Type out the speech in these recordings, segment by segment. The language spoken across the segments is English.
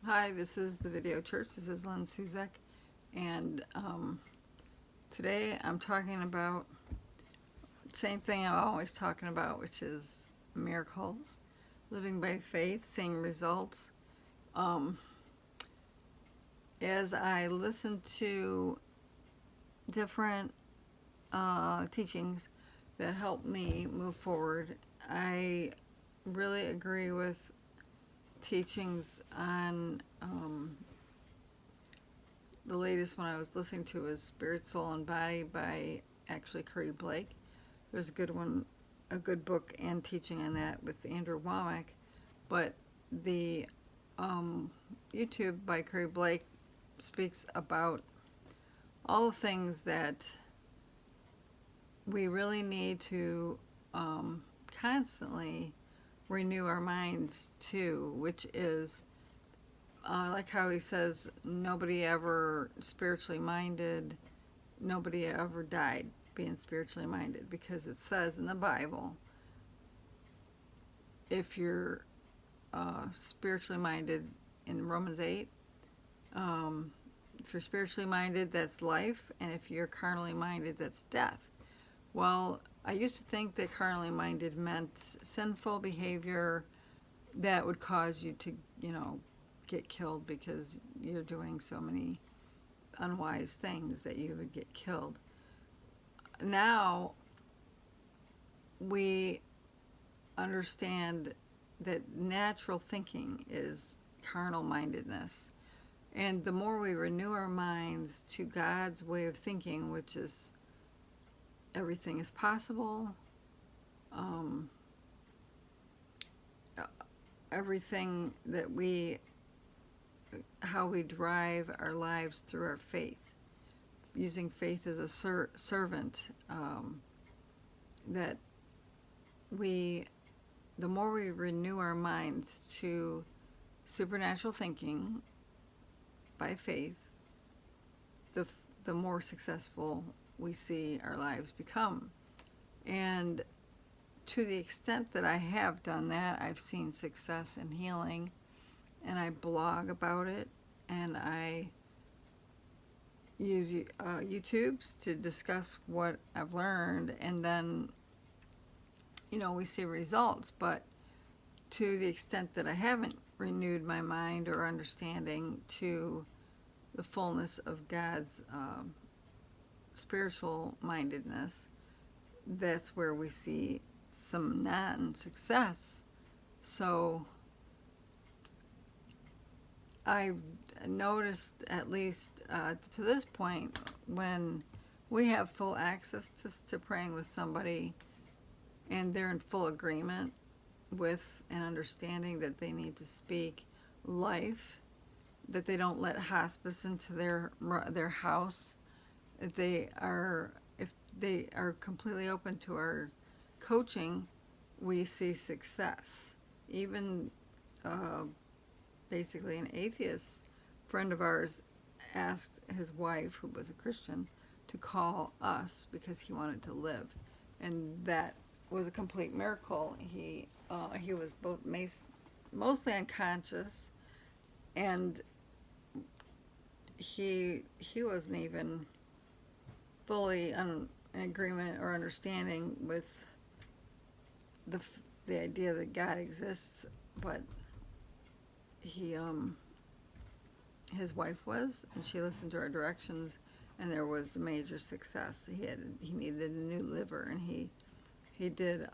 Hi, this is the Video Church. This is Lynn Suzek, and today I'm talking about the same thing I'm always talking about, which is miracles, living by faith, seeing results. As I listen to different teachings that help me move forward, I really agree with teachings on the latest one I was listening to is Spirit, Soul, and Body by actually Curry Blake. There's a good one, a good book and teaching on that with Andrew Womack. But the YouTube by Curry Blake speaks about all the things that we really need to constantly renew our minds to, which is like how he says, nobody ever spiritually minded, nobody ever died being spiritually minded, because it says in the Bible, if you're spiritually minded in Romans 8, if you're spiritually minded, that's life, and if you're carnally minded, that's death. Well, I used to think that carnally minded meant sinful behavior that would cause you to, get killed because you're doing so many unwise things that you would get killed. Now we understand that natural thinking is carnal mindedness. And the more we renew our minds to God's way of thinking, which is everything is possible, everything that how we drive our lives through our faith, using faith as a servant, that the more we renew our minds to supernatural thinking by faith, the more successful we see our lives become. And to the extent that I have done that, I've seen success in healing, and I blog about it, and I use YouTubes to discuss what I've learned, and then, we see results. But to the extent that I haven't renewed my mind or understanding to the fullness of God's spiritual mindedness, that's where we see some non-success. So I've noticed, at least to this point, when we have full access to praying with somebody and they're in full agreement with and understanding that they need to speak life, that they don't let hospice into their house, if they are completely open to our coaching, we see success. Even basically an atheist friend of ours asked his wife, who was a Christian, to call us because he wanted to live, and that was a complete miracle. He was mostly unconscious, and he wasn't even fully in agreement or understanding with the idea that God exists, but his wife was, and she listened to our directions, and there was major success. He needed a new liver, and he did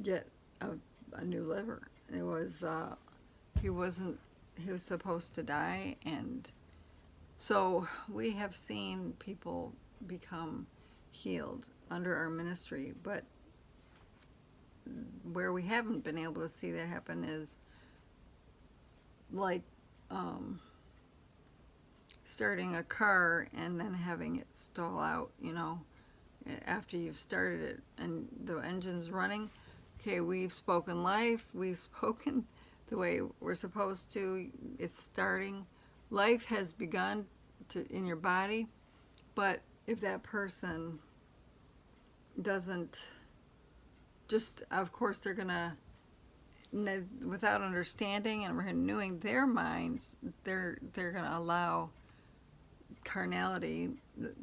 get a new liver. It was he was supposed to die, and so we have seen people become healed under our ministry. But where we haven't been able to see that happen is like starting a car and then having it stall out, after you've started it and the engine's running. Okay, we've spoken life, we've spoken the way we're supposed to, it's starting. Life has begun in your body, but if that person doesn't, just, of course they're gonna without understanding and renewing their minds, they're going to allow carnality,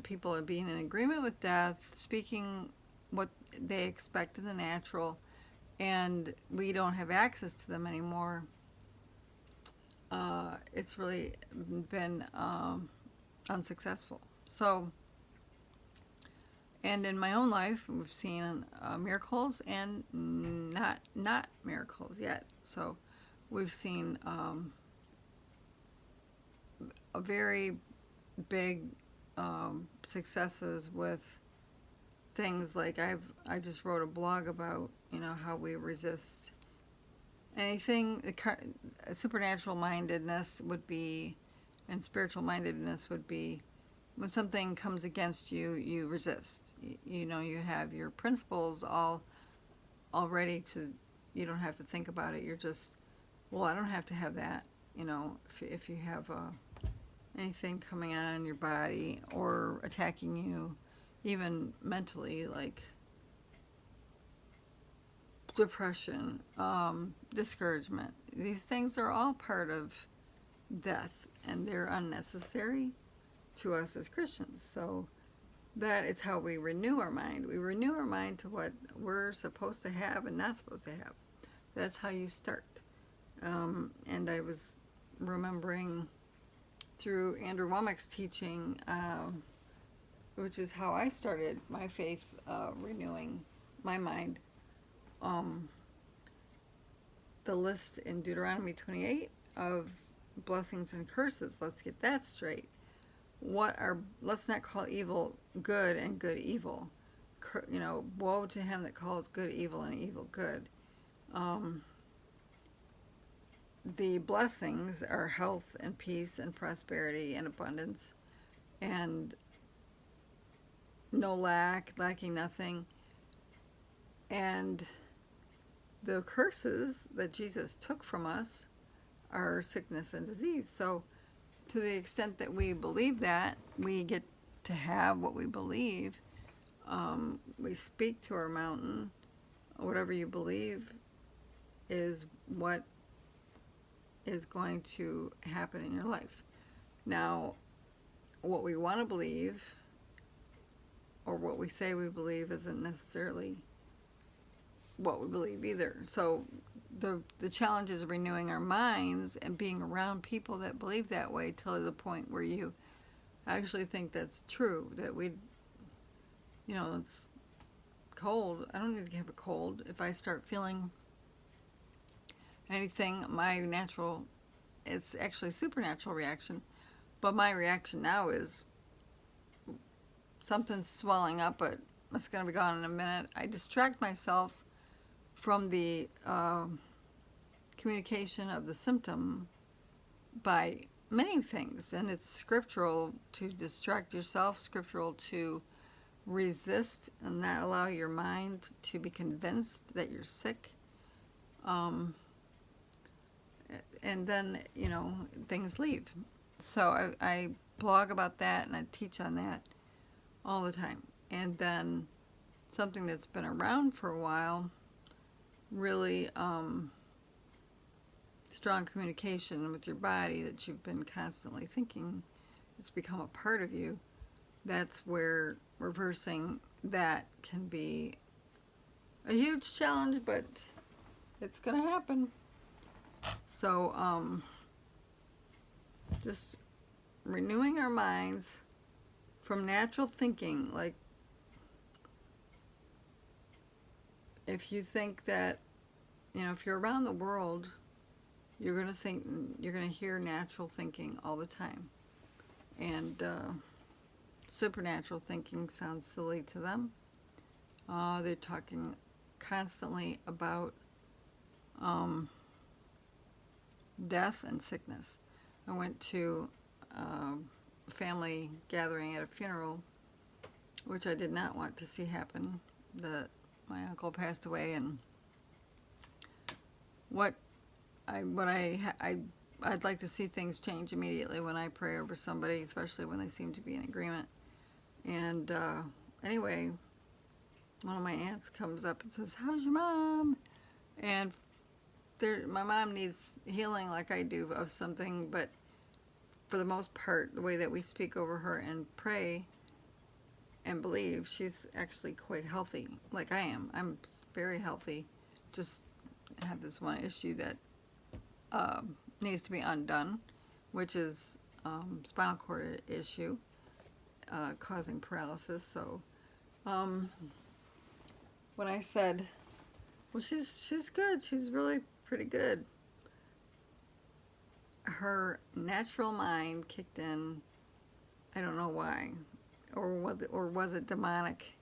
people are being in agreement with death, speaking what they expect in the natural, and we don't have access to them anymore. It's really been unsuccessful. So, and in my own life, we've seen miracles and not miracles yet. So, we've seen a very big successes with things like I just wrote a blog about, how we resist anything. Supernatural mindedness would be, and spiritual mindedness would be, when something comes against you, you resist. You have your principles all ready to, you don't have to think about it. You're just, well, I don't have to have that. If you have anything coming on your body or attacking you, even mentally, like depression, discouragement. These things are all part of death, and they're unnecessary to us as Christians. So that is how we renew our mind. We renew our mind to what we're supposed to have and not supposed to have. That's how you start. And I was remembering through Andrew Womack's teaching, which is how I started my faith, renewing my mind. The list in Deuteronomy 28 of blessings and curses, let's get that straight. Let's not call evil good and good evil. Woe to him that calls good evil and evil good. The blessings are health and peace and prosperity and abundance and no lacking nothing. And the curses that Jesus took from us are sickness and disease. So to the extent that we believe that, we get to have what we believe. We speak to our mountain. Whatever you believe is what is going to happen in your life. Now, what we want to believe or what we say we believe isn't necessarily what we believe either. So the challenge is renewing our minds and being around people that believe that way till the point where you actually think that's true, that it's cold. I don't need to have a cold. If I start feeling anything, it's actually a supernatural reaction, but my reaction now is something's swelling up, but it's going to be gone in a minute. I distract myself from the communication of the symptom by many things, and it's scriptural to distract yourself, scriptural to resist and not allow your mind to be convinced that you're sick. And then, things leave. So I blog about that and I teach on that all the time. And then something that's been around for a while, really strong communication with your body that you've been constantly thinking, it's become a part of you. That's where reversing that can be a huge challenge, but it's going to happen. So just renewing our minds from natural thinking. Like, if you think that, if you're around the world, you're going to hear natural thinking all the time. And supernatural thinking sounds silly to them. They're talking constantly about death and sickness. I went to a family gathering at a funeral, which I did not want to see happen. My uncle passed away, and I'd like to see things change immediately when I pray over somebody, especially when they seem to be in agreement. And anyway, one of my aunts comes up and says, "How's your mom?" And my mom needs healing like I do of something, but for the most part, the way that we speak over her and pray and believe, she's actually quite healthy, like I am. I'm very healthy. Just have this one issue that needs to be undone, which is spinal cord issue causing paralysis. So when I said, well, she's good, she's really pretty good, her natural mind kicked in. I don't know why, or was it demonic?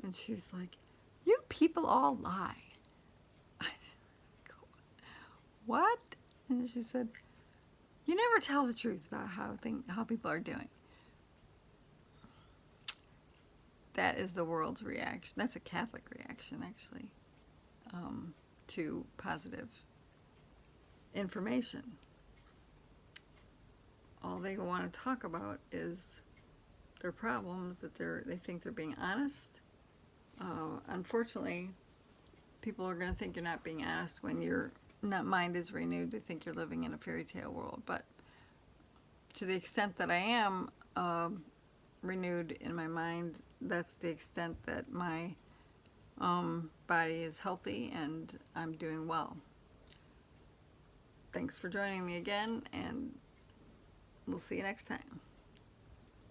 And she's like, "You people all lie." I said, "What?" And she said, "You never tell the truth about how people are doing." That is the world's reaction. That's a Catholic reaction, actually, to positive information. All they want to talk about is their problems, that they think they're being honest. Unfortunately, people are going to think you're not being honest when your mind is renewed. They think you're living in a fairy tale world. But to the extent that I am renewed in my mind, that's the extent that my body is healthy and I'm doing well. Thanks for joining me again, and we'll see you next time.